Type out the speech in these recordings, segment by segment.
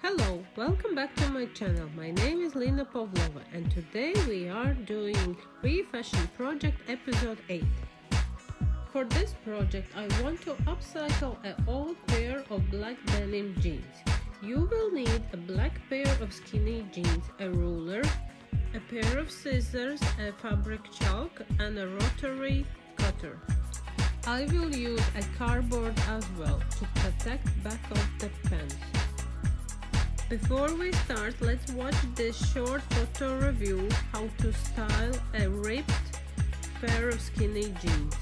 Hello, welcome back to my channel. My name is Lina Pavlova and today we are doing REFASHION project episode 8. For this project I want to upcycle an old pair of black denim jeans. You will need a black pair of skinny jeans, a ruler, a pair of scissors, a fabric chalk and a rotary cutter. I will use a cardboard as well to protect back of the pants. Before we start, let's watch this short photo review how to style a ripped pair of skinny jeans.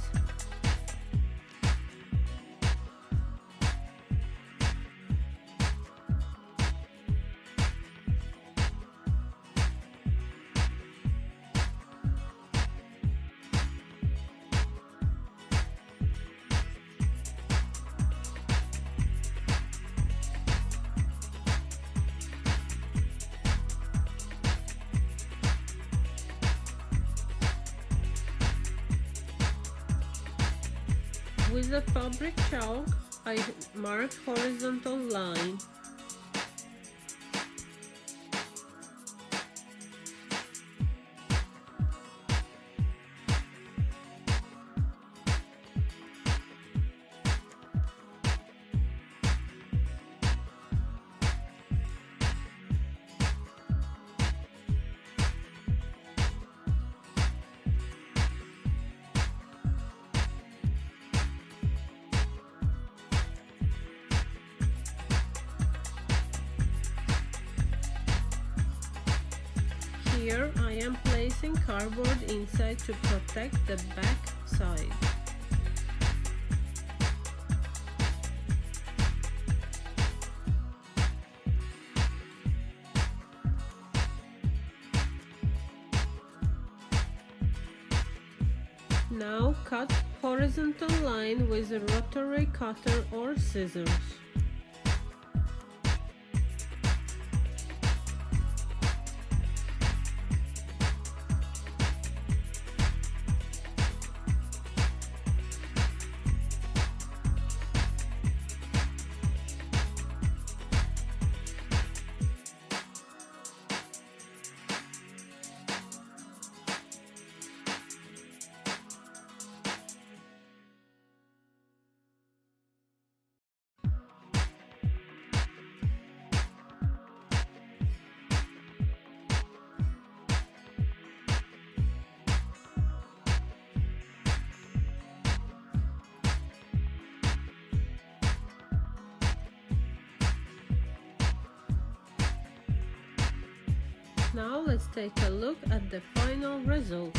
With the fabric chalk, I mark horizontal line. Here I am placing cardboard inside to protect the back side. Now cut horizontal line with a rotary cutter or scissors. Now let's take a look at the final result.